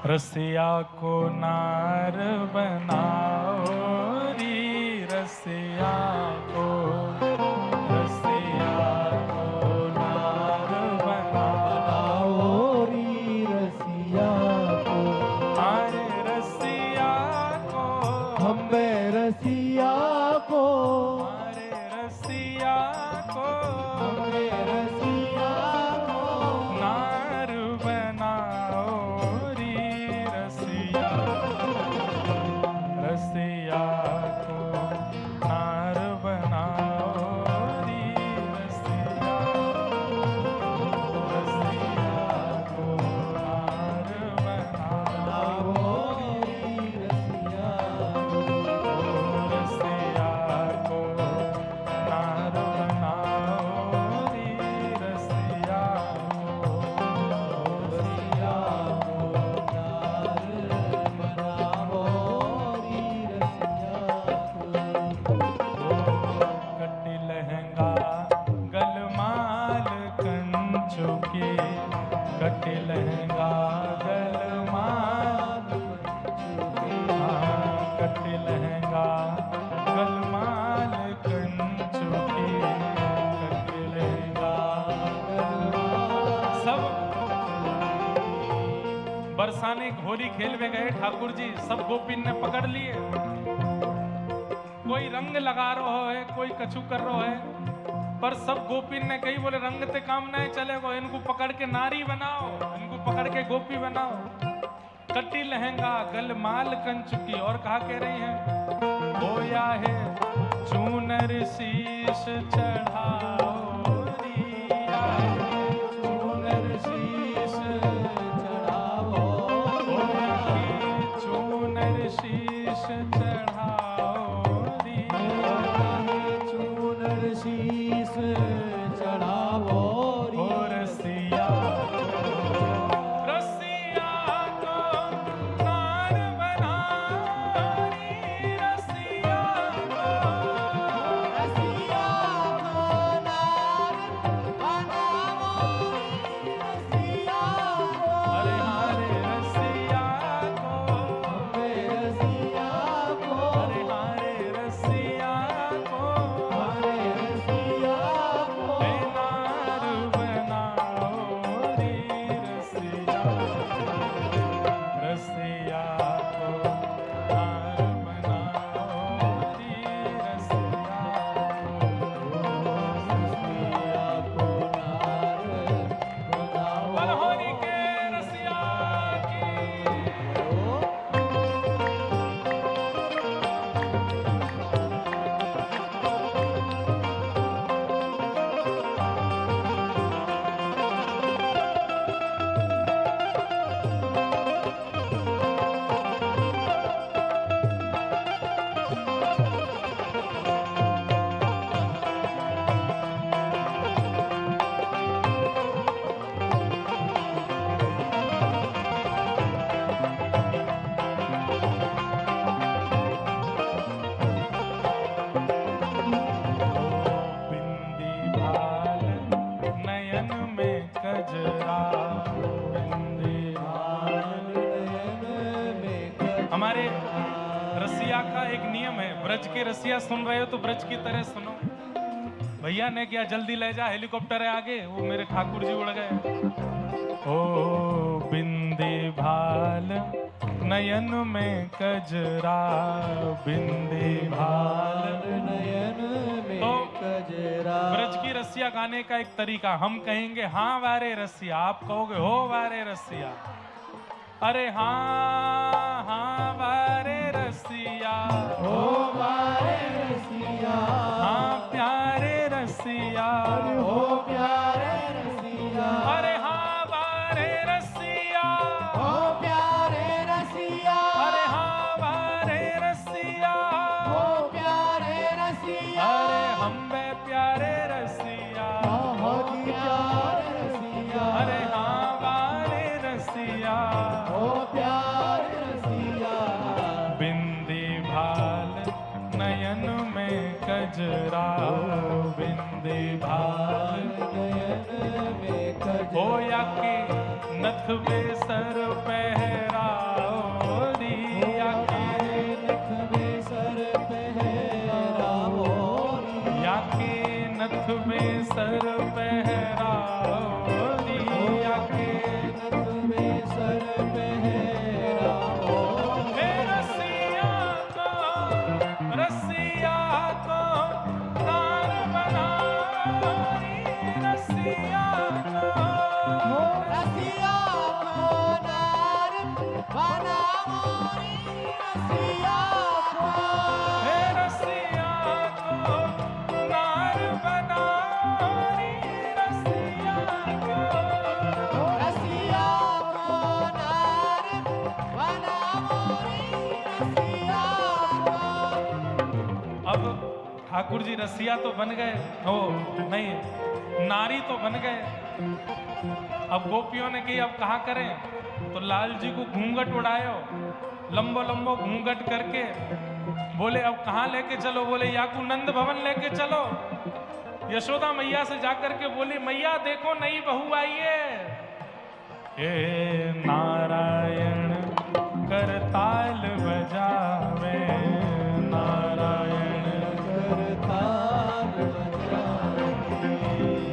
रसिया को नार बनाओ री, रसिया को नार बनाओ री, रसिया को। अरे रसिया को, हमें रसिया को, अरे रसिया को, हमें रसिया को नार बनाओ री, रसिया को नार बनाओ री, रसिया को नार बनाओ री, रसिया को नार बनाओ री, रसिया को कटी लहंगा गलमाल कंचों के, कटी लहंगा गलमाल, कटी लहंगा गलमाल कंचों के, कटी लहंगा। सब बरसाने होली खेल में गए ठाकुर जी, सब गोपिन ने पकड़ लिए। कोई रंग लगा रहा है, कोई कछु कर रहा है, पर सब गोपिन ने कही बोले रंग ते काम नहीं चलेगा, इनको पकड़ के नारी बनाओ, इनको पकड़ के गोपी बनाओ। कटी लहंगा गलमाल कंचुकी, और कहा कह रही है, बोया है चूनर शीश चढ़ाओ रिया, चूनर शीश चढ़ाओ, बोया है चूनर शीश चढ़ाओ रिया, चूनर शीस चढ़ावो री, रसिया को नार बनाओ री, रसिया को नार बनावो री, रसिया को। अरे हारे रसिया को, हमें रसिया को, अरे हारे रसिया को, हमें रसिया को हे नार बनाओ री, रसिया को नार बनाओ री, रसिया को नार बनावो। बलहोरी के रसिया की। बिंदी भाल नयन में कजरा, बिंदी भाल नयन में कजरा। हमारे रसिया का एक नियम है, ब्रज के रसिया सुन रहे हो तो ब्रज की तरह सुनो। भैया ने क्या जल्दी ले जा, हेलीकॉप्टर है आगे, वो मेरे ठाकुर जी उड़ गए। ओ बिंदी भाल नयन में कजरा, बिंदी भाल। नयन में तो कजरा। ब्रज की रसिया गाने का एक तरीका, हम कहेंगे हाँ वारे रसिया, आप कहोगे हो वारे रसिया। अरे हाँ हाँ वारे रसिया, हो वारे रसिया, हाँ प्यारे रसिया, हो प्यारे रसिया, अरे हाँ वारे रसिया, हो प्यारे रसिया, अरे हाँ वारे रसिया, हो प्यारे रसिया, अरे हम बे प्यारे रसिया, हो प्यारे रसिया, अरे हाँ वारे रसिया, हो प्यारे रसिया। बिंदी भाल नयन में कजरा, बिंदी भाल नयन में कजरा। होया के नथ बेसर पहरा, ठाकुर जी रसिया तो बन गए, ओ नहीं, नारी तो बन गए। अब गोपियों ने कही अब कहाँ करें, तो लाल जी को घूंघट उड़ायो, लंबो लंबो घूंघट करके बोले अब कहाँ लेके चलो, बोले या को नंद भवन लेके चलो। यशोदा मैया से जाकर के बोली मैया देखो नई बहू आई है। हे नारायण करताल बजावे, नारायण करताल बजावे,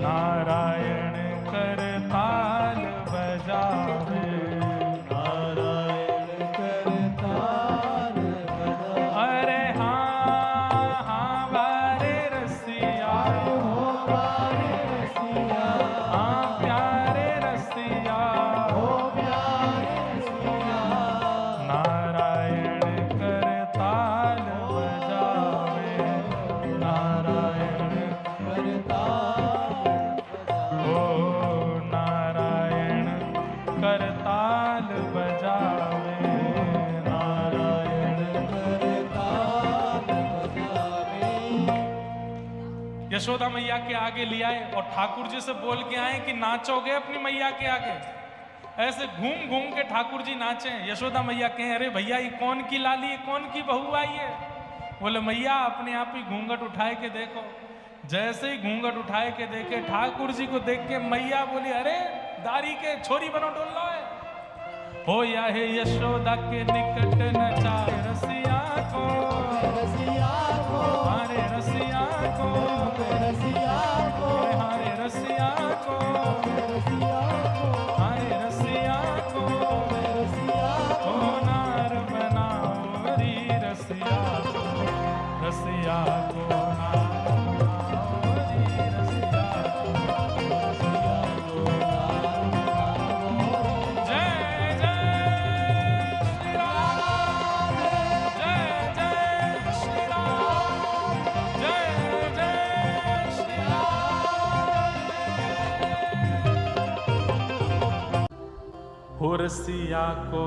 नारायण करताल बजावे, नारायण करताल बजावे। अरे हाँ हाँ बारे रसिया, हो प्यारे रसिया, हाँ प्यारे रसिया, हो प्यारे रसिया, नारायण करताल बजावे, नारायण करताल ओ नारायण करताल बजावे, नारायण। करताल बजावे। यशोदा मैया के आगे ले आए और ठाकुर जी से बोल के आए कि नाचोगे अपनी मैया के आगे। ऐसे घूम घूम के ठाकुर जी नाचे। यशोदा मैया कहें अरे भैया ये कौन की लाली है, कौन की बहू आई है। बोले मैया अपने आप ही घूंघट उठाए के देखो। जैसे ही घूंघट उठाए के देखे ठाकुर जी को देख के मैया बोली अरे दारी के छोरी बनो डोल लो है। हो या है यशोदा के निकट नचाए रसिया को, रसिया को, हमारे रसिया को, रसिया को, हमारे रसिया को, रसिया को, हमारे रसिया को, रसिया को। ओ नार बनाओ री रसिया को, रसिया को नार बनाओ री रसिया को। जय जय श्री राम, जय जय श्री राम, जय जय श्री राम। हो रसिया को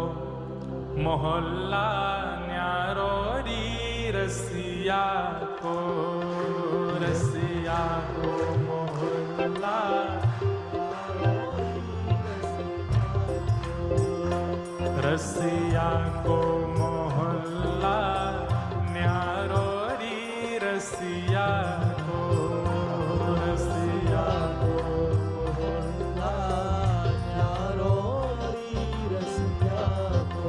मोहल्ला न्यारो री रसिया को, रसिया को मोहल्ला, रसिया को मोहल्ला न्यारो री रसिया को, रसिया को मोहल्ला न्यारो री रसिया को।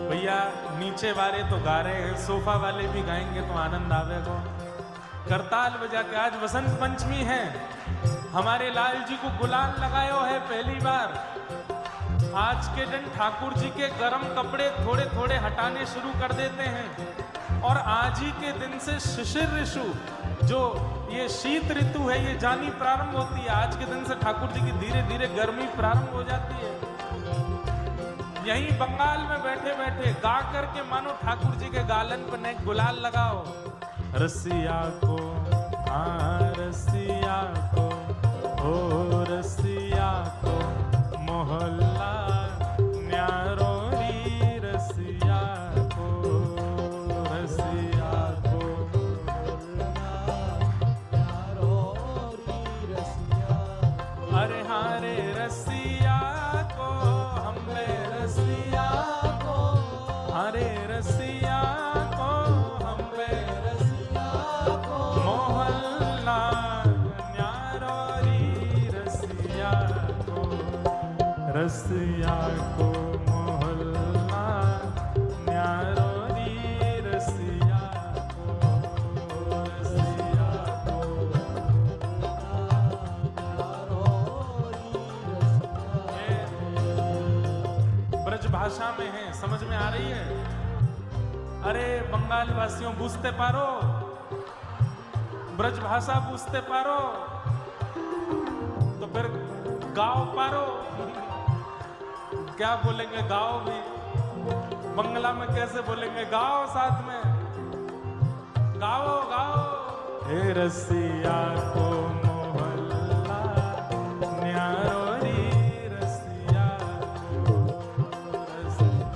भैया नीचे वाले तो गा रहे हैं, सोफा वाले भी गाएंगे तो आनंद आवेगा। करताल बजा के आज वसंत पंचमी है, हमारे लाल जी को गुलाल लगायो है पहली बार। आज के दिन ठाकुर जी के गर्म कपड़े थोड़े थोड़े हटाने शुरू कर देते हैं और आज ही के दिन से शिशिर ऋतु, जो ये शीत ऋतु है, ये जानी प्रारंभ होती है। आज के दिन से ठाकुर जी की धीरे धीरे गर्मी प्रारंभ हो जाती है। यहीं बंगाल में बैठे बैठे गा करके मानो ठाकुर जी के गालन पर ने गुलाल लगाओ। रसिया को हाँ रसिया को, ओ रसिया को मोहल्ला न्यारो री रसिया को, रसिया को न्यारो री रसिया। अरे हारे रसिया को हमने रसिया को, हरे रसिया को हमने रसिया को, मोहल्ला न्यारो री रसिया को, रसिया को मोहल्ला न्यारो री रसिया को, रसिया को। ब्रज भाषा में है, समझ में आ रही है। अरे बंगाल वासियों बूझते पारो, ब्रज भाषा बूझते पारो तो फिर गाओ पारो। क्या बोलेंगे गाओ भी, बंगला में कैसे बोलेंगे गाओ, साथ में गाओ गाओ। हे रसिया को मोहल्ला न्यारो री रसिया को, रसिया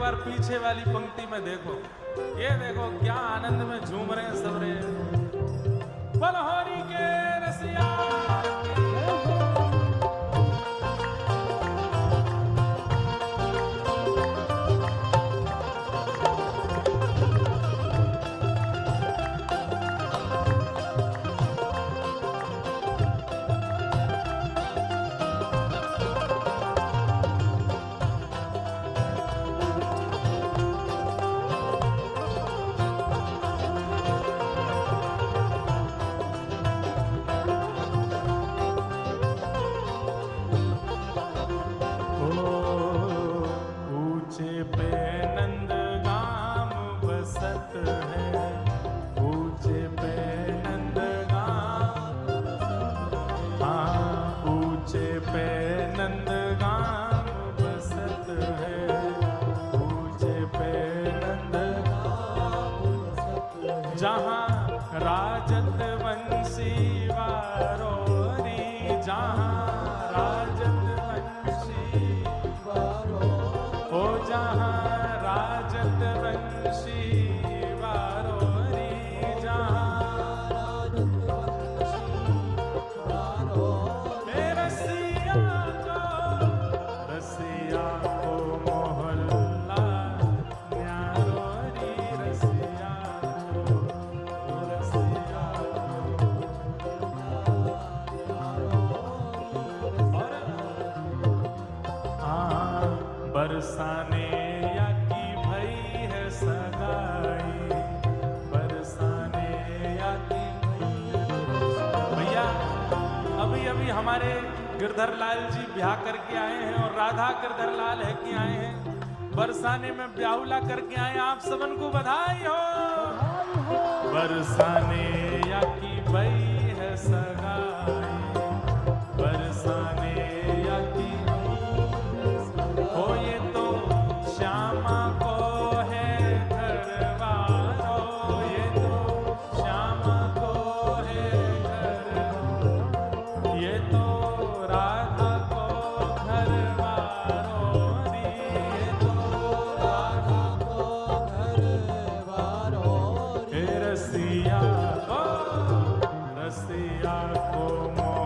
बार पीछे वाली पंक्ति में देखो, ये देखो क्या आनंद में झूम रहे हैं सब रे। बलहोरी के रसिया जहाँ राजत वंशी वारोरी, जहाँ राजत वंशी ओ जहाँ राजत वंशी वारोरी, जहाँ रसिया को मोहल्ला न्यारोरी, रसिया बरसाने या की भई है सगाई, बरसाने या की भैया अभी अभी हमारे गिरधर लाल जी ब्याह करके आए हैं और राधा गिरधर लाल है कि आए हैं, बरसाने में ब्याहुला करके आए, आप सबन को बधाई हो। बरसाने या की भई है सगाई, बरसाने या की हो ये तो श्यामा को है घरवारो, ये तो श्यामा को है घर, ये तो राधा को घरवारो दी, ये तो राधा को घरवारो दी। रसिया को मोह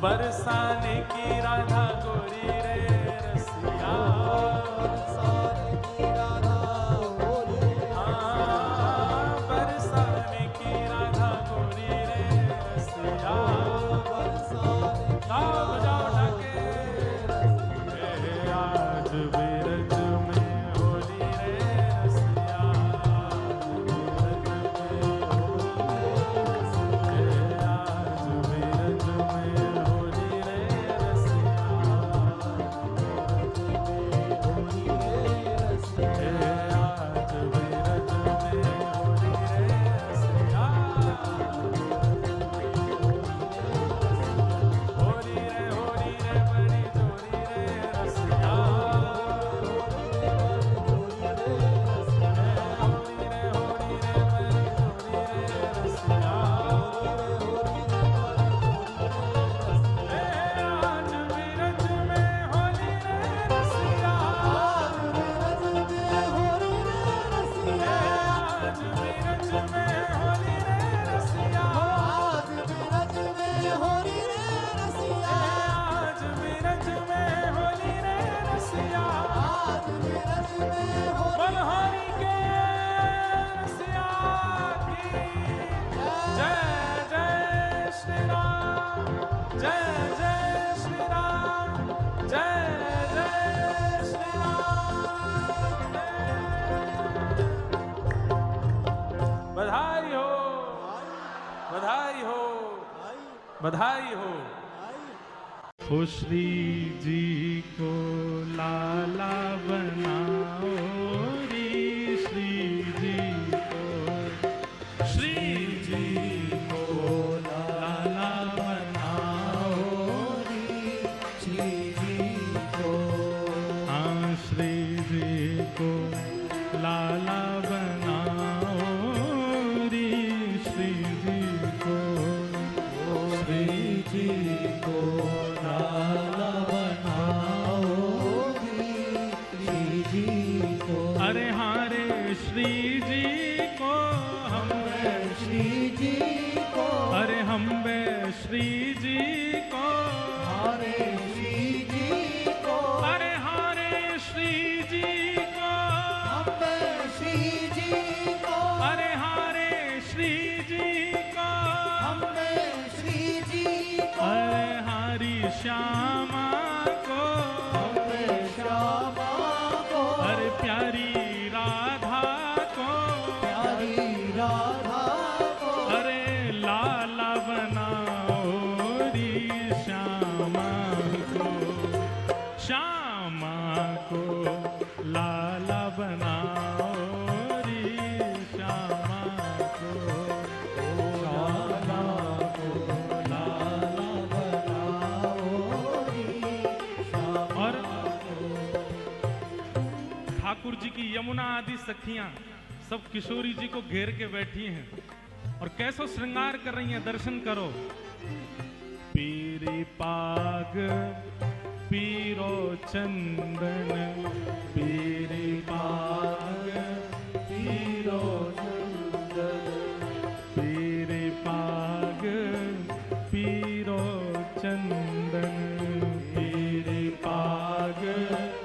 बरसाने की राधा गोरी रे रसिया बरसाने की राधा गोरी रे हाँ, बरसाने की राधा गोरी रे रसिया बरसाने की गाओ बजाओ ढाके आज बिरज में होली रे रसिया आज बिरज में आज बिरज में होली रे रसिया होली रे रसिया आज बिरज में होली रे रसिया होली रे बड़ी जोरी रे रसिया होली रे बड़ी जोरी रे रसिया आज बिरज में होली रे रसिया आज बिरज में होली रे रसिया आज बिरज में होली रे रसिया आज बिरज में होली रे रसिया आज बिरज में होली रे रसिया आज बिरज में होली बलहारी के रसिया की जय जय श्री राम जय जय श्री राम जय जय श्री राम बधाई हो बधाई हो बधाई हो हो श्री जी को लाला बनाओ रे श्री जी को लाला बनाओ श्री जी को हाँ श्री जी को लाला बनाओ रे श्री जी को लाला बनाओ श्री जी को अरे हारे श्री जी को हम श्री जी को अरे हम बे श्री जी को हरे श्री जी को अरे हारे श्री जी को अम्बे श्री जी को अरे हारे श्री जी को अम्बे श्री जी को अरे हारी श्यामा को अम्बे श्यामा को अरे प्यारी राधा को प्यारी राधा को अरे लाला बनाओ री श्यामा को लाला बनाओ री श्यामा को लाला बनाओ री श्यामा। और ठाकुर जी की यमुना आदि सखियां सब किशोरी जी को घेर के बैठी हैं और कैसो श्रृंगार कर रही हैं, दर्शन करो। पीरी पाग पीरो चंदन पीरी पाग पीरो चंदन पीरी पाग पीरो चंदन पीरी पाग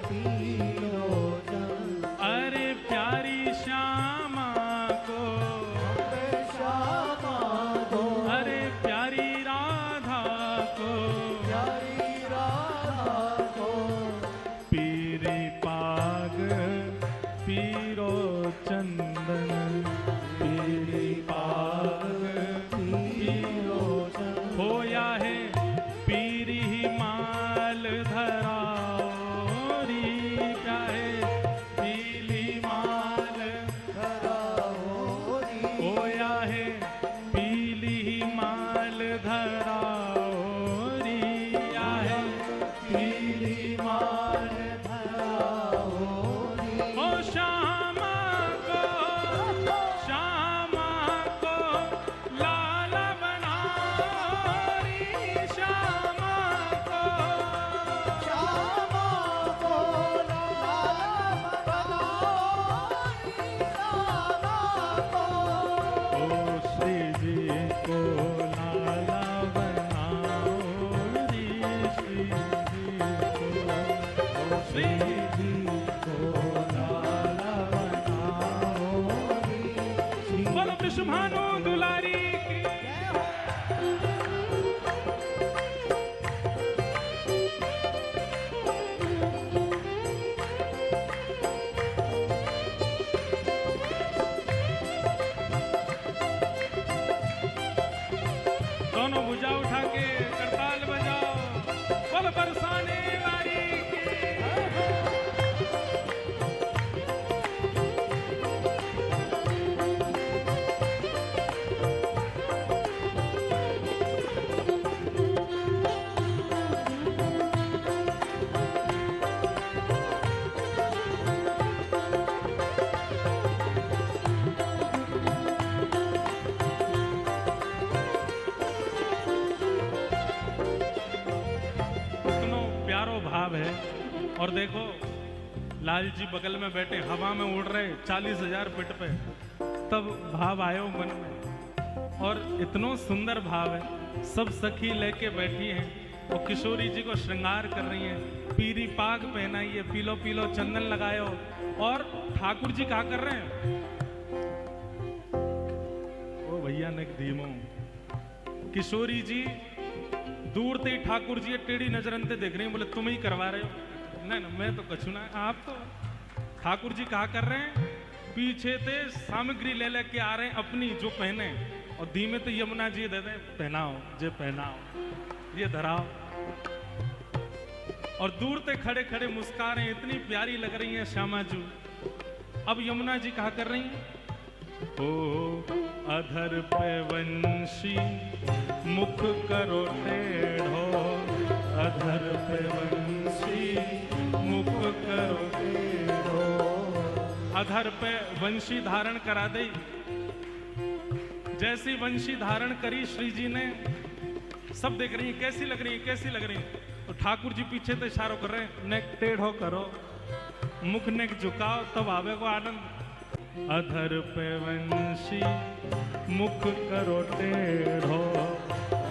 पीरो चंदन। अरे प्यारी श्यामा को श्यामा को अरे प्यारी राधा को प्यारी राधा को पीरी पाग पीरो चंदन पीरी पाग पीरो चंदन। हो या बोल शुभानु दुलारी की। दोनों भुजा उठा के करताल बजाओ, बोल बरसाने वाली की। भाव है। और देखो लाल जी बगल में बैठे हवा में उड़ रहे 40,000 फीट पे, तब भाव आयो मन में। और इतना सुंदर भाव है। सब सखी लेके बैठी हैं और किशोरी जी को श्रृंगार कर रही हैं। पीरी पाग पहनाइए, पीलो पीलो चंदन लगायो। और ठाकुर जी क्या कर रहे हैं? ओ भैया ने धीमो। किशोरी जी दूर से ही ठाकुर जी टेढ़ी नजरन से देख रहे हैं, बोले तुम ही करवा रहे हो। नहीं ना, मैं तो कछु ना, आप तो। ठाकुर जी कहा कर रहे हैं, पीछे से सामग्री ले लेके आ रहे हैं अपनी जो पहने, और धीमे तो यमुना जी दे दे, पहनाओ जे पहनाओ, ये धराओ। और दूर से खड़े खड़े मुस्का रहे हैं, इतनी प्यारी लग रही है श्यामा जी। अब यमुना जी कहा कर रही हैं, ओ अधर पे वंशी मुख करो टेढ़ो, अधर पे वंशी मुख करो टेढ़ो। अधर पे वंशी धारण करा दे। जैसी वंशी धारण करी श्री जी ने, सब देख रही है कैसी लग रही है, कैसी लग रही है। तो ठाकुर जी पीछे से इशारों कर रहे हैं, नेक टेढ़ो करो, मुख नेक झुकाओ, तब आवे को आनंद। अधर पे वंशी मुख करो टेढ़ो,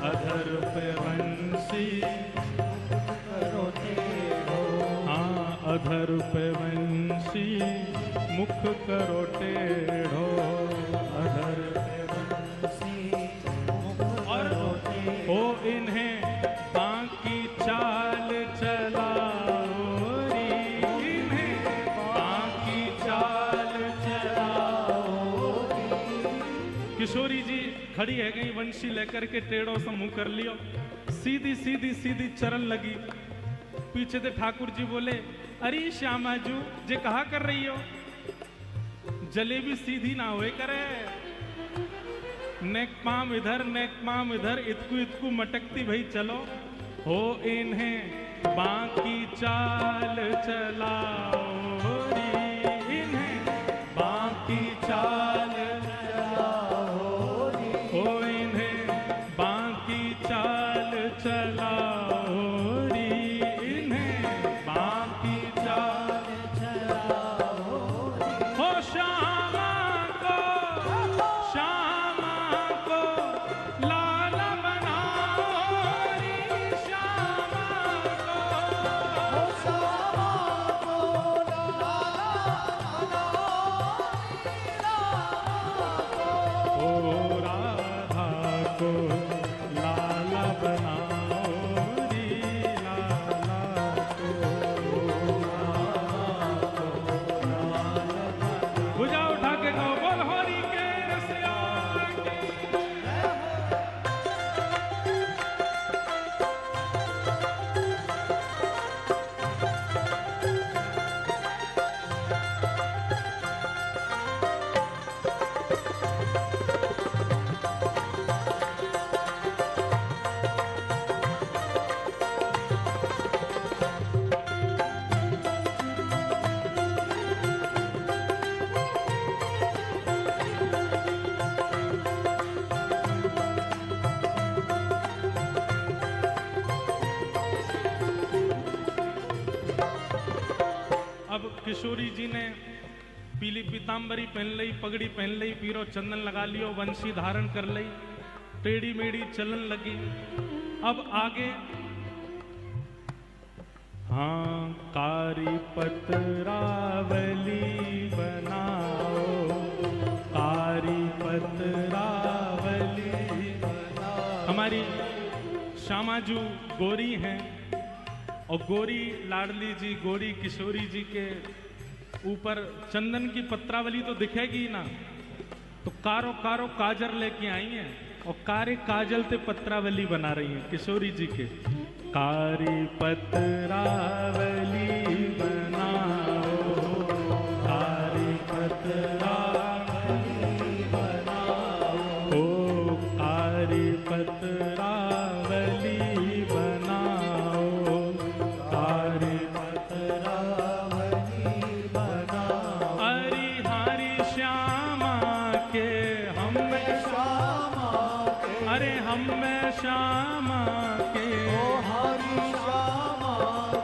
अधर पे वंशी मुख करो टेढ़ो। हाँ, अधर पे वंशी मुख करो टेढ़ो, अधर पे वंशी मुख करो टेढ़ो। ओ इन्हें बाकी चाल चलाओ री, इन्हें बाकी चाल चलाओ री। किशोरी जी खड़ी है गई, वंशी लेकर के टेढ़ों से मुंह कर लियो, सीधी सीधी सीधी चरण लगी। पीछे से ठाकुर जी बोले, अरे श्यामा जू जे कहा कर रही हो, जलेबी सीधी ना हुए करे, नेक पाम इधर नेक पाम इधर, इतकू इतकू मटकती भाई चलो। हो इन्हें बाकी चाल चलाओ री, इन्हें बाकी चाल चलाओ री। हो इन्हें बाकी चाल चलाओ री, इन्हें बाकी चाल चलाओ री। हो श्यामा को लाला बनाओ री, श्यामा को। ओ श्यामा को लाला बनाओ, ओ राधा को लाला बनाओ री, लाला को। भुजा उठा के गाओ, बोल होरी के रसिया की। अब किशोरी जी ने पीली पीताम्बरी पहन ली, पगड़ी पहन ली, पीरो चंदन लगा लियो, वंशी धारण कर ली, टेढ़ी मेढ़ी चलन लगी। अब आगे हाँ, कारी पतरावली बनाओ, कारी पतरावली पतरावली हमारी श्यामाजू गोरी हैं और गोरी लाडली जी गोरी किशोरी जी के ऊपर चंदन की पत्रावली तो दिखेगी ना, तो कारो कारो काजर लेके आई हैं और कारे काजल ते पत्रावली बना रही हैं किशोरी जी के। कारी पत्रावली बनाओ, कारी पत्रावली बनाओ, ओ कारी पत्रावली बनाओ, कारी पत्रावली बनाओ। हरी हरी श्यामा के हम श्यामा के अरे हम में श्यामा के हरि श्यामा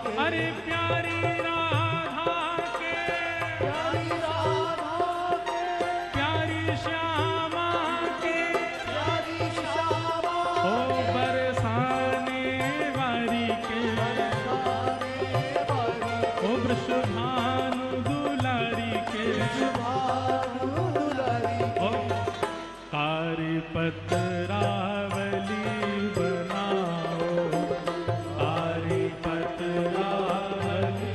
के अरे प्यारी राधा के प्यारी राधा के प्यारी श्यामा के प्यारी श्यामा ओ बरसाने वारी के ओ वृषभानु दुलारी के भानु दुलारी ओ कारी पत्रावली बनाओ, कारी पत्रावली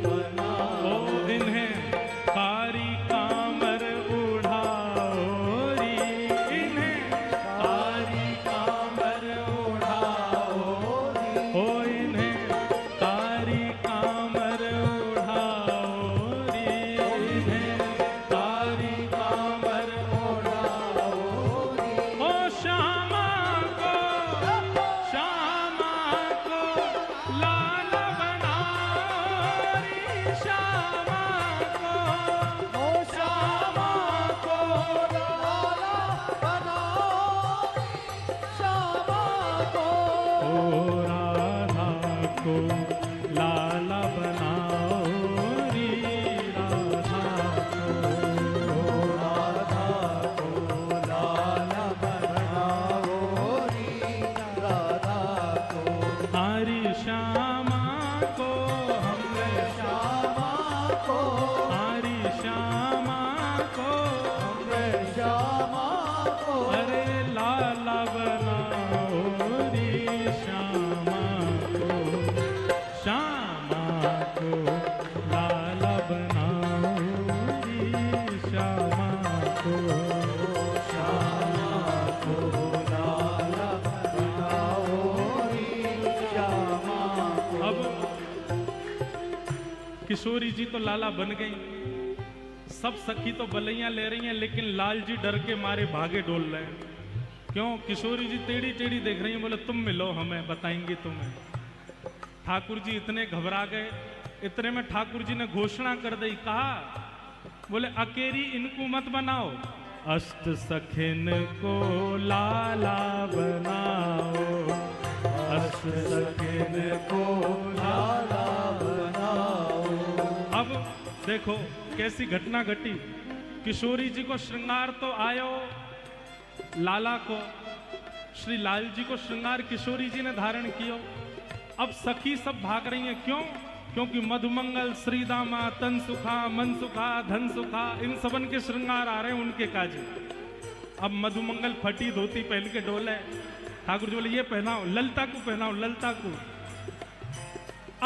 बनाओ। ओ इन्हें कारी कामर उड़ाओ री, इन्हें कारी कामर उड़ाओ, ओ इन्हें कारी कामर उड़ाओ री, इन्हें कारी कामर उड़ाओ। ओ श्यामा को लाल बनाओ रे, श्यामा को ओ श्यामा को लाला बनाओ श्यामा को ओ राधा को लाला बनाओ री, राधा को लाला बनाओ री राधा को हरी श्यामा को हमने श्यामा को हरी श्यामा को श्यामा को अरे लाला बनाओ री, श्यामा को लाला बनाओ री, श्यामा को लाला बनाओ री श्यामा को अब किशोरी जी तो लाला बन गई, सब सखी तो बलैया ले रही हैं, लेकिन लाल जी डर के मारे भागे डोल रहे हैं। क्यों? किशोरी जी टेढ़ी टेढ़ी देख रही हैं, बोले तुम मिलो हमें, बताएंगे तुम्हें। ठाकुर जी इतने घबरा गए, इतने में ठाकुर जी ने घोषणा कर दी, कहा बोले अकेरी इनको मत बनाओ, अष्ट सखिन को लाला बनाओ, अष्ट सखिन को लाला बनाओ। अब देखो कैसी घटना घटी, किशोरी जी को श्रृंगार तो आयो, लाला को श्री लाल जी को श्रृंगार किशोरी जी ने धारण कियो। अब सखी सब भाग रही हैं, क्यों? क्योंकि मधुमंगल श्रीदामा तन सुखा मन सुखा धन सुखा इन सबन के श्रृंगार आ रहे हैं उनके काजे। अब मधुमंगल फटी धोती पहन के डोले, ठाकुर जी बोले ये पहनाओ, ललता को पहनाओ, ललता को।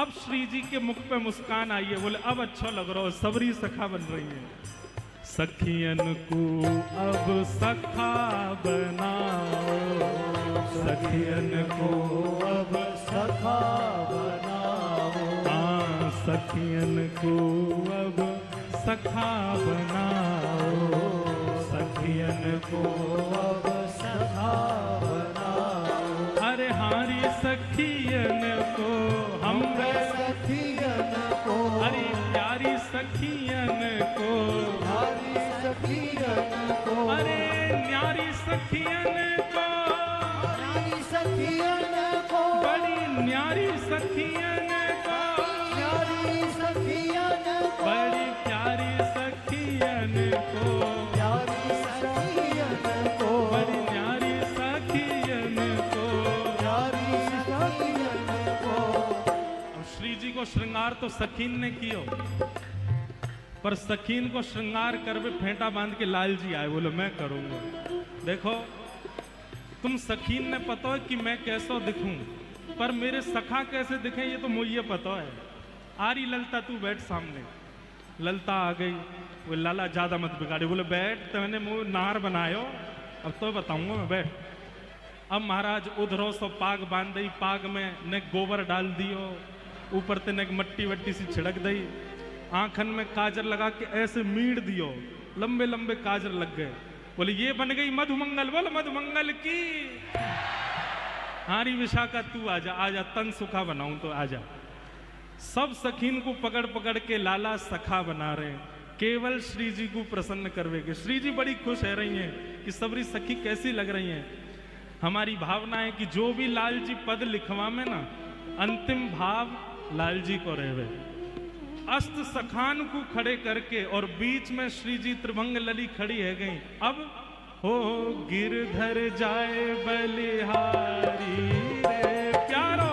अब श्री जी के मुख पे मुस्कान आई है, बोले अब अच्छा लग रहा हो, सबरी सखा बन रही है। सखियन को अब सखा बनाओ, सखियन को अब सखा बनाओ हाँ सखियन को अब सखा बनाओ, सखियन को अब सखा बनाओ अरे हारी सखियन को हम सखियन को अरे प्यारी सखियन को हरि सखियन को अरे न्यारी सखियन को न्यारी सखियन को बड़ी न्यारी सखियन को न्यारी सखियन को बड़ी प्यारी सखियन को न्यारी सखियन को बड़ी न्यारी सखियन को। न्यारी सखियन को अब श्री जी को श्रृंगार तो सखीन ने कियो, पर सखीन को श्रृंगार कर वे फेंटा बांध के लाल जी आए, बोले मैं करूंगा। देखो तुम सखीन ने पता है कि मैं कैसो दिखूं, पर मेरे सखा कैसे दिखे ये तो मुझे पता है। आ रही ललता, तू बैठ सामने। ललता आ गई। वो लाला ज्यादा मत बिगाड़े, बोले बैठ, तूने मुंह नार बनायो, अब तो बताऊंगा मैं, बैठ। अब महाराज उधरों सो पाग बांध दई, पाग में ने गोबर डाल दियो, ऊपर ते ने मट्टी वट्टी सी छिड़क दई, आंखन में काजर लगा के ऐसे मीड़ दियो, लंबे लंबे काजर लग गए। बोले ये बन गई मधुमंगल, बोल मधुमंगल की। हारी विशाखा तू आजा, आजा तन सुखा बनाऊं तो आजा। सब सखीन को पकड़ पकड़ के लाला सखा बना रहे हैं, केवल श्री जी को प्रसन्न करवेगे। श्री जी बड़ी खुश है रही हैं कि सबरी सखी कैसी लग रही हैं। हमारी भावना है कि जो भी लाल जी पद लिखवा में ना, अंतिम भाव लाल जी को रहवे। अस्त सखान को खड़े करके और बीच में श्री जी त्रिभंग लली खड़ी है गई। अब हो गिरधर जाए बलिहारी रे प्यारो,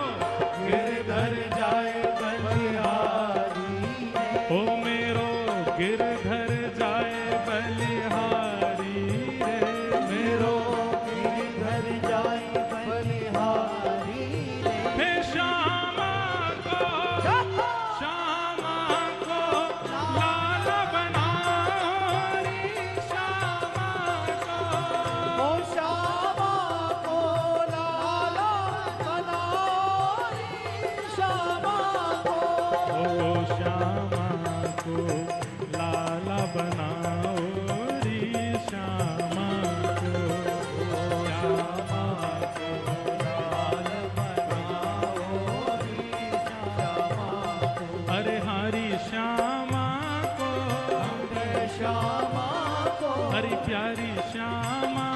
गिरधर जाए बलिहारी, ओ मेरो गिरधर जाए बलिहारी रे, मेरो गिरधर जाए बलिहारी रे। हे श्यामा को, श्यामा को लाल बनाओ रे, श्यामा को। ओ श्यामा को लाला बनाओ रे, श्यामा को। ओ श्यामा को लाला बनाओ रे, श्यामा को। श्यामा को लाल बनाओ रे, श्यामा को। अरे हरी श्यामा को, हमरे श्यामा को, हरी प्यारी श्यामा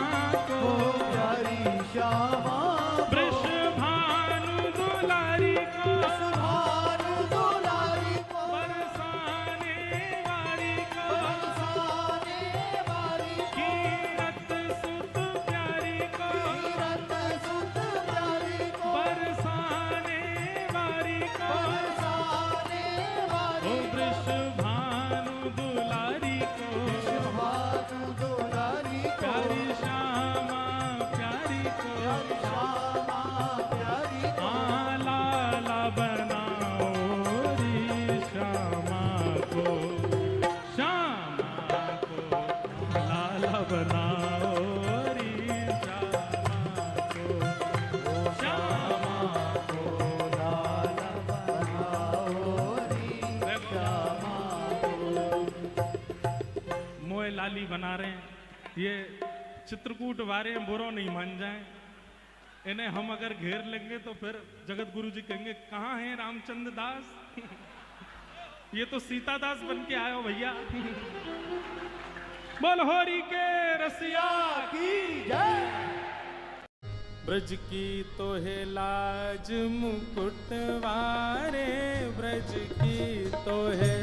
को, प्यारी श्यामा को। वृषभानु दुलारी को, सुभानु दुलारी को, बरसाने वाली को, बरसाने वाली को, कीरत सुत प्यारी को, तीरथ सुत प्यारी को, बरसाने वाली को, बरसाने वाली ओ वृषभानु दुलारी को, सुभानु दुलारी को, प्यारी श्यामा प्यारी को, श्यामा प्यारी को। आ लाला बनाओ रे श्यामा को, श्यामा को लाला बनाओ रे श्यामा को, श्यामा को लाल बनाओ रे, श्यामा मोए लाली बना रहे हैं। ये चित्रकूट वारे बुरो नहीं मान जाए, इन्हें हम अगर घेर लेंगे तो फिर जगत गुरु जी कहेंगे कहाँ है रामचंद्र दास। ये तो सीता दास बन के आयो भैया। बोल होरी के रसिया की जय। ब्रज की तो है लाज मुकुट वारे, ब्रज की तो है,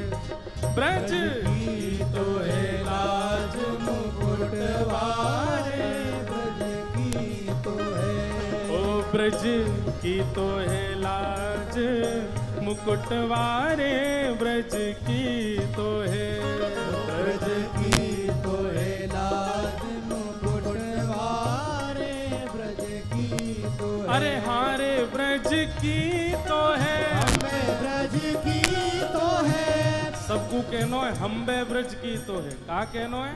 ब्रज की तो है लाज मुकुट वारे, ब्रज की तो है, ओ ब्रज की तो है लाज मुकुट वारे, ब्रज की तो है, ब्रज की तो है लाज मुकुट वारे, ब्रज की तो है। अरे हारे ब्रज की तो है, हमें ब्रज की तो है, सबको कहनो है हम्बे ब्रज की तो है। का कहनो है?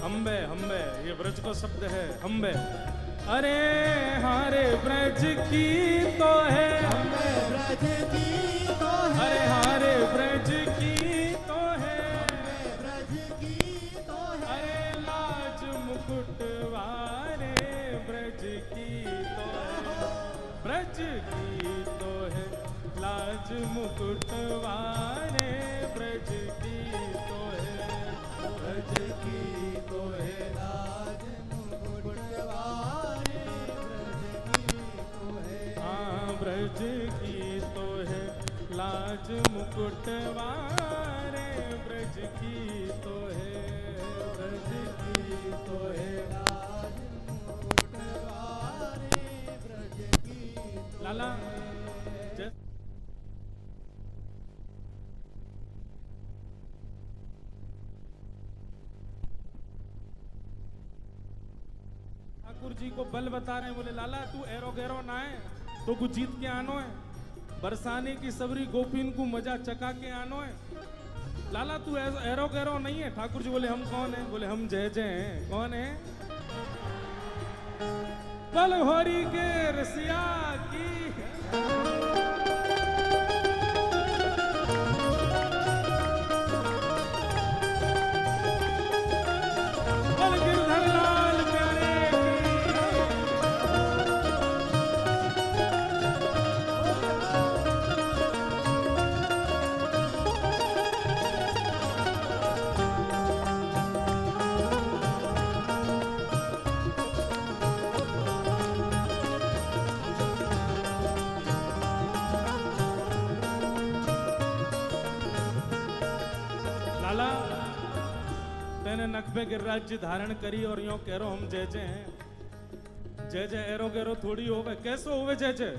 हम्बे हम्बे, ये ब्रज का शब्द है हम्बे। अरे हारे ब्रज की तो है, हमें ब्रज की तो है, अरे हारे ब्रज की तो है, हमें ब्रज की तो है। अरे लाज मुकुट वारे ब्रज की तो है, ब्रज की तो है लाज मुकुट वारे, ब्रज की तो है, ब्रज की तो है लाज मुकुट वारे, ब्रज की तो है। हाँ ब्रज की तो है लाज मुकुट वारे, ब्रज की तो है, ब्रज की तो है। लाज मुकुट वारे, ब्रज की तो लाला जय ठाकुर जी को बल बता रहे हैं, बोले लाला तू एरो गैरो ना है तो कुछ जीत के आनो है, बरसाने की सबरी गोपीन को मजा चका के आनो है। लाला तू एरो गैरो नहीं है। ठाकुर जी बोले हम कौन है? बोले हम जय जय हैं। कौन है? बल होरी के रसिया की बल गिरधर लाल प्यारे लाला तेने नकबे के राज्य धारण करी और यूं कह रो हम जय जय हैं। जय जय एरो गैरो थोड़ी होवे। कैसो होवे जय जय?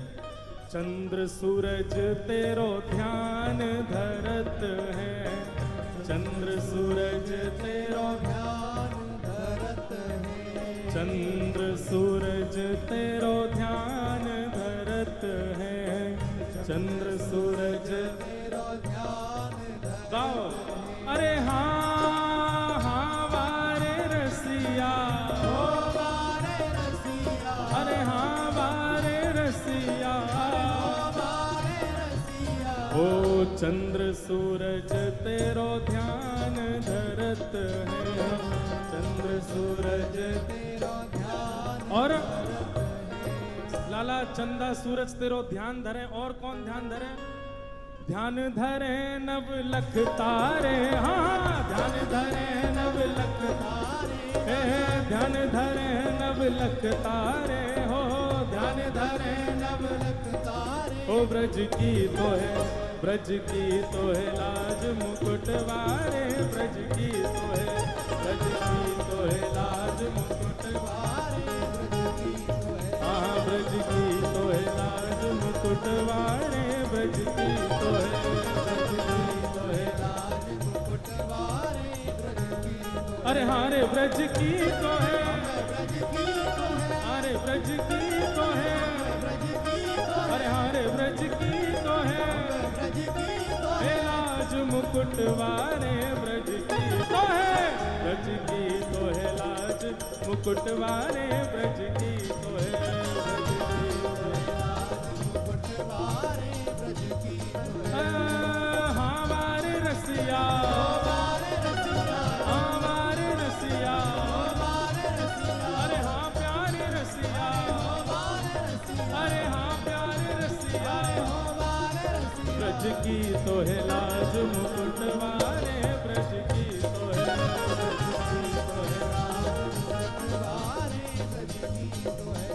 चंद्र सूरज तेरो ध्यान धरत है, चंद्र सूरज तेरो ध्यान धरत है, चंद्र सूरज तेरो ध्यान धरत है, चंद्र सूरज तेरो ध्यान धरत गाओ। अरे हाँ हाँ वारे रसिया, हो बारे रसिया, अरे हाँ वारे रसिया, हो बारे रसिया, ओ चंद्र सूरज तेरो ध्यान धरत है, चंद्र सूरज तेरो ध्यान और लाला चंदा सूरज तेरो ध्यान धरे। और कौन ध्यान धरे? ध्यान धरे नव लख तारे, हाँ ध्यान धरे नव लख तारे, ध्यान धरे नव लख तारे, हो ध्यान धरे नव लख तारे। ओ ब्रज की तो है, ब्रज की तो है लाज मुकुट वारे, ब्रज की तो है, ब्रज की तो है लाज मुकुट वारे, ब्रज की तो है, हाँ ब्रज की तो है लाज मुकुट वारे, ब्रज की तो है, ब्रज की तो है लाज मुकुट वारे, ब्रज की तो है, अरे हाँ रे ब्रज की तो है, ब्रज की तो है, अरे ब्रज की तो है, ब्रज की तो है, अरे हाँ रे ब्रज की तो है, ब्रज की तो है, हे लाज मुकुट वारे, ब्रज की तो है, ब्रज की तो है लाज मुकुट वारे, ब्रज की तो है, ब्रज की तो है मुकुट वारे, ब्रज की तो है, हाँ वारे रसिया, बारे रसिया, हाँ वारे रसिया, बारे रसिया, अरे हाँ प्यारे रसिया, बारे रसिया, अरे हाँ प्यारे रसिया, बारे रसिया, ब्रज की तो है लाज मुकुट वारे, ब्रज की तो है, ब्रज की तो है वारे, ब्रज की तो है,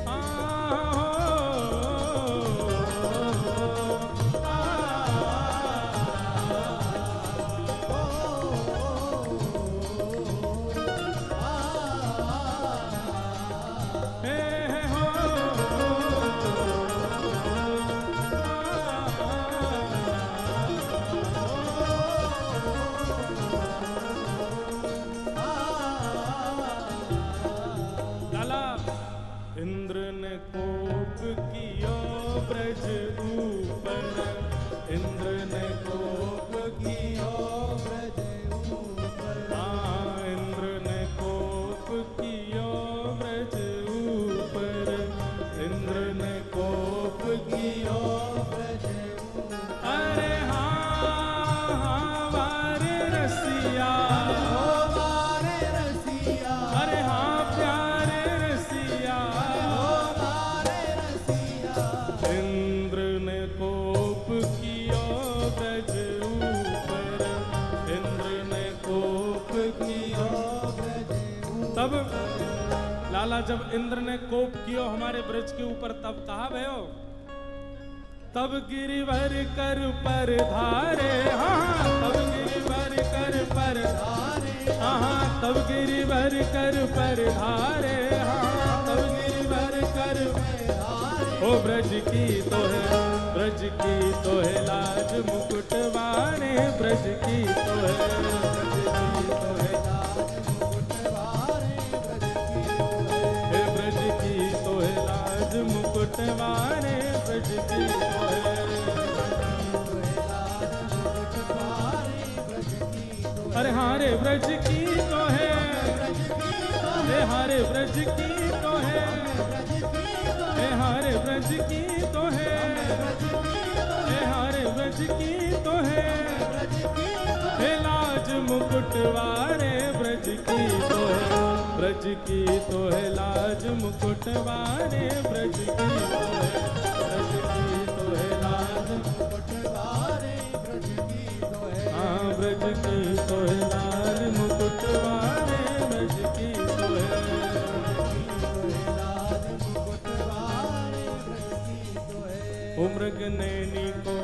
लाला इंद्र ने कोप कियो ब्रज ऊपर, इंद्र ने कोप कियो, ब्रज ऊपर, हाँ इंद्र ने कोप कियो ब्रज ऊपर, इंद्र ने कोप कियो, ब्रज ऊपर, अरे हाँ हाँ वारे रसिया, हो बारे रसिया, अरे हाँ प्यारे रसिया, हो बारे रसिया, इंद्र ने कोप कियो ब्रज ऊपर, इंद्र ने कोप कियो। ब्रज ऊपर, तब लाला जब इंद्र ने कोप कियो हमारे ब्रज के ऊपर, तब कहा भयो तब गिरिवर कर पर धारे, हाँ तब गिरिवर कर पर धारे, हाँ तब गिरिवर कर पर धारे, हाँ तब गिरिवर कर ओ ब्रज की तो है, ब्रज की तो है लाज मुकुट वारे, ब्रज की तो है, ब्रज की तो है, मुकुट वारे, ब्रज की तो है, हे ब्रज की हारे ब्रज की तो है, हे हारे ब्रज की तो है, हे हारे ब्रज की तो है, हे हारे ब्रज की तो है, हे लाज मुकुट वारे ब्रज की तो है, ब्रज की तो है लाज मुकुट वारे ब्रज की तो है, ब्रज की तो है लाज मुकुट वारे ब्रज की तो है, हाँ ब्रज की तो है लाज मुकुट वारे ब्रज की तो है, ओ मृग नैनी को,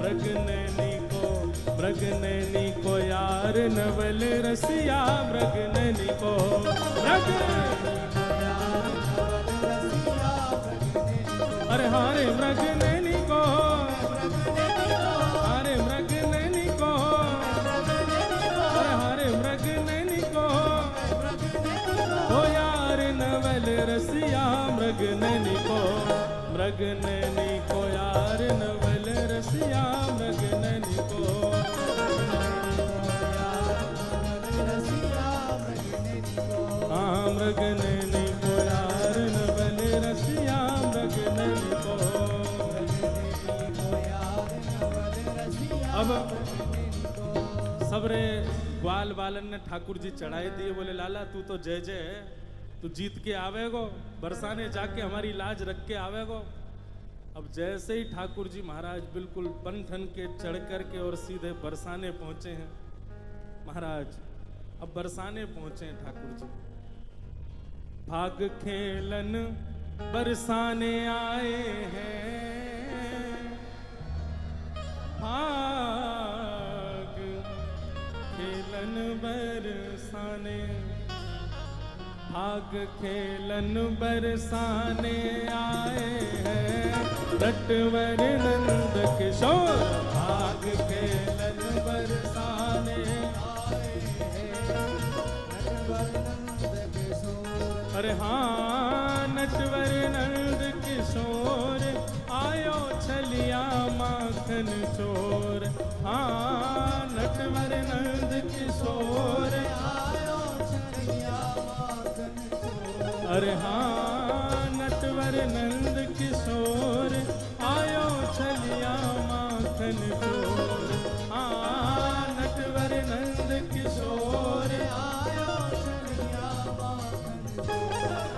मृग नैनी को, मृग नैनी को यार नवल रसिया, मृग नैनी को, मृग अरे हारे मृग नैनी को, हारे मृग नैनी को, अरे हारे मृग नैनी को, ओ यार नवल रसिया, मृग नैनी को, मृग नैनी को यार नवल रसिया, मृग नैनी को, हाँ मृग नैनी को यार नवल रसिया, मृग नैनी को। अब सबरे ग्वाल बालन ने ठाकुर जी चढ़ाई दिए, बोले लाला तू तो जय जय है, तू जीत के आवेगो, बरसाने जाके हमारी लाज रख के आवेगो। अब जैसे ही ठाकुर जी महाराज बिल्कुल बन ठन के चढ़ कर के और सीधे बरसाने पहुंचे हैं महाराज, अब बरसाने पहुंचे हैं ठाकुर जी, भाग खेलन बरसाने आए हैं, भाग खेलन बरसाने, भाग खेलन बरसाने आए हैं, नटवर नंद किशोर, भाग खेलन बरसाने आए हैं, नटवर नंद किशोर, अरे हाँ नटवर नंद किशोर, आयो छलिया माखन चोर, हाँ नटवर नंद किशोर, आयो छलिया माखन चोर, अरे हाँ नटवर नंद किशोर, आयो छलिया माखन चोर, हाँ नटवर नंद किशोर, आयो छलिया माखन चोर,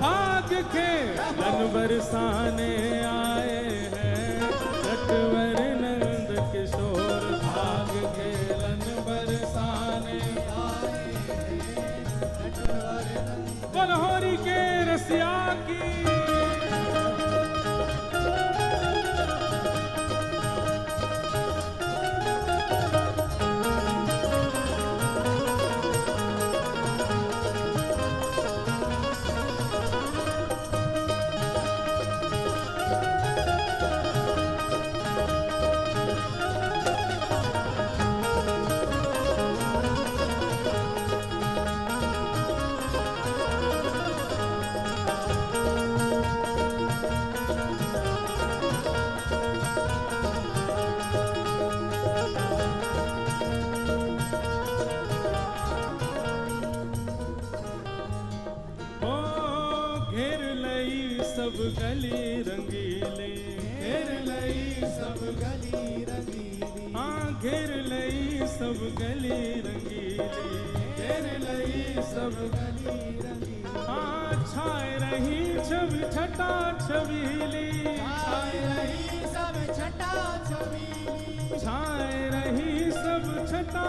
भाग खेलन बरसाने आए हैं, नटवर नंद किशोर, भाग खेलन बरसाने आए हैं, नटवर नंद, बनहोरी के रसिया की। सब गली रंगीली, घेर लई सब गली रंगीली, हाँ घेर लई सब गली रंगीली, घेर लई सब गली रंगीली, हाँ छाए रही छब छटा छबीली, छाए रही सब छटा छबीली, छाए रही सब छटा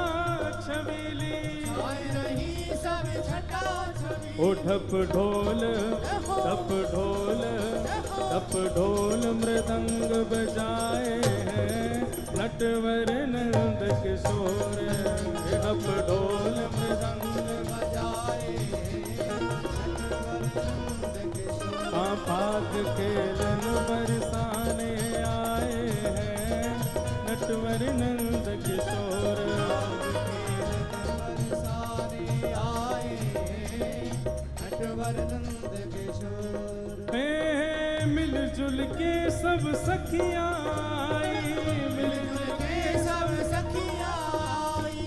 छबीली, छाए रही सब छटा छबीली, ओ ढप ढोल ढप ढोल ढप ढोल मृदंग बजाए हैं, नटवर नंद किशोर, ढप ढोल मृदंग बजाए हैं, नटवर नंद किशोर, हाँ भाग खेलन बरसाने आए हैं, नटवर नंद किशोर, बरसाने आए हैं, नटवर नंद किशोर, मिलजुल के सब सखियां आई, मिलजुल के सब सखियां आई,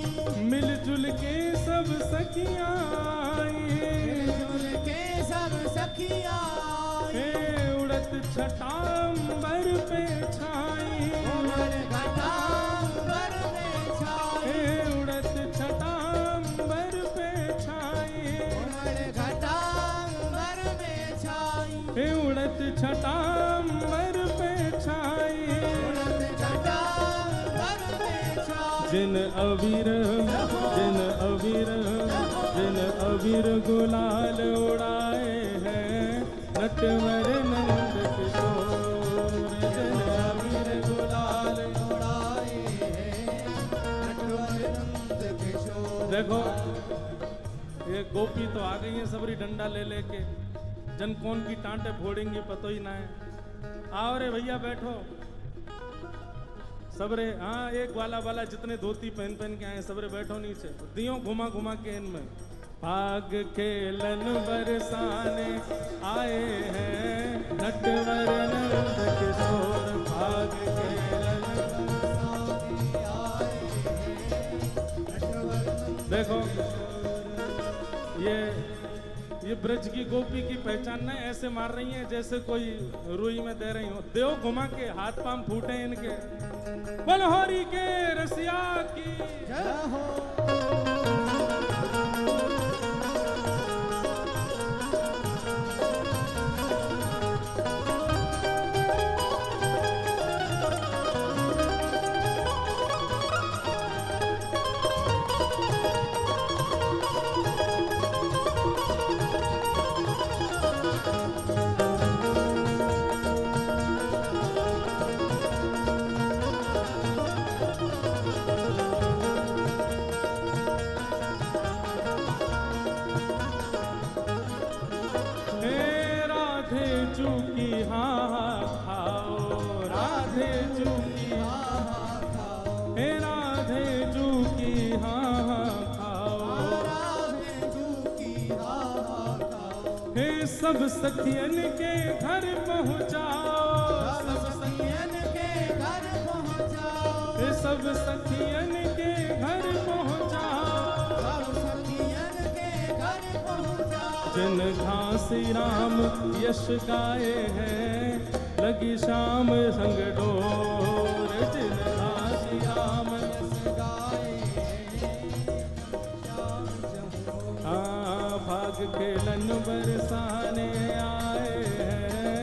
मिलजुल मिलजुल के सब सखियां आई, मिलजुल के सब सखियां हे उड़त छटांबर पे छाई, उमर घटांबर में छाई, हे उड़त छटांबर पे छाई, उमर घटांबर में छाई, हे उड़त छटांबर पे छाई, उड़त घटांबर में छाई। जिन अबीर गुलाल उड़ाए हैं नटवर नंद किशोर, जिन अबीर गुलाल। उड़ाए हैं नटवर नंद किशोर। देखो ये गोपी तो आ गई है सबरी डंडा ले लेके, जन कौन की टांटे फोड़ेंगी पतो ही ना है। आओ रे भैया बैठो सबरे, हाँ एक वाला जितने धोती पहन पहन के आए सबरे बैठो नीचे, दियो घुमा घुमा के इनमें। भाग खेलन बरसाने आए हैं नटवर नंद किशोर, भाग खेलन बरसाने आए हैं नटवर नंद। देखो ये ब्रज की गोपी की पहचान ना ऐसे मार रही हैं जैसे कोई रुई में दे रही हो, देव घुमा के हाथ पांव फूटे इनके। बलहोरी के रसिया की जय हो। सब सखियन के घर पहुँचाओ, सब सखियन के घर पहुँचाओ, सब सखियन के घर पहुँचाओ, सब सखियन के घर पहुँचाओ। जिन घासी राम यश गाए हैं लगी शाम संग डोर, जिन घासी राम यश गाए हैं श्याम जहाँ। हाँ भाग खेलन बरसाने आए हैं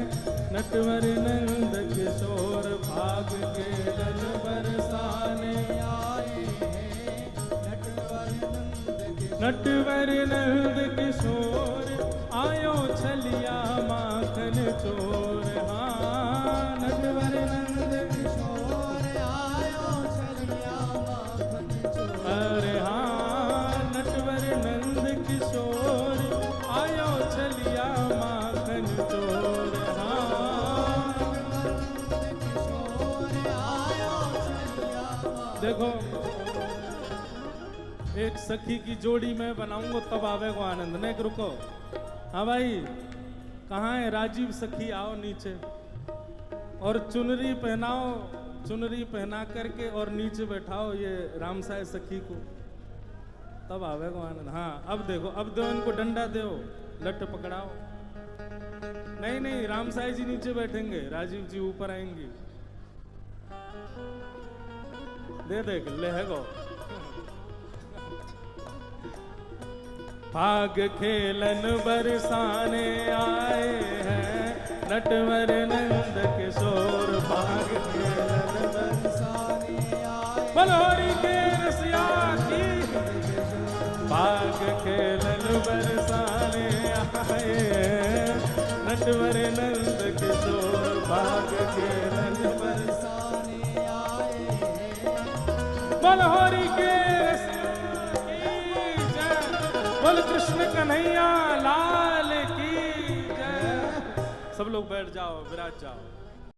नटवर नंद किशोर, भाग खेलन बरसाने आए हैं नटवर नंद किशोर। नटवर नंद किशोर आयो छलिया माखन चोर, हाँ नटवर नंद किशोर आयो छलिया माखन चोर। अरे हाँ नटवर नंद किशोर आयो छलिया माखन चोर, हाँ किशोर आयो छलिया माखन। देखो एक सखी की जोड़ी मैं बनाऊंगा तब आवेगा आनंद, नहीं कि रुको। हाँ भाई कहाँ है राजीव सखी, आओ नीचे और चुनरी पहनाओ, चुनरी पहना करके और नीचे बैठाओ ये रामसाय सखी को, तब आवेगा आनंद। हाँ अब देखो, अब दो इनको डंडा दो, लट पकड़ाओ। नहीं नहीं रामसाय जी नीचे बैठेंगे, राजीव जी ऊपर आएंगे। दे देख लहगो। भाग खेलन बरसाने आए हैं नटवर नंद किशोर, भाग खेलन बरसाने आए बलहोरी के रसिया की, भाग खेलन बरसाने आए हैं नटवर नंद किशोर, भाग खेलन बरसाने आए हैं। बलहोरी के रसिया की जय, बोल कृष्ण कन्हैया लाल की जय। सब लोग बैठ जाओ, विराज जाओ।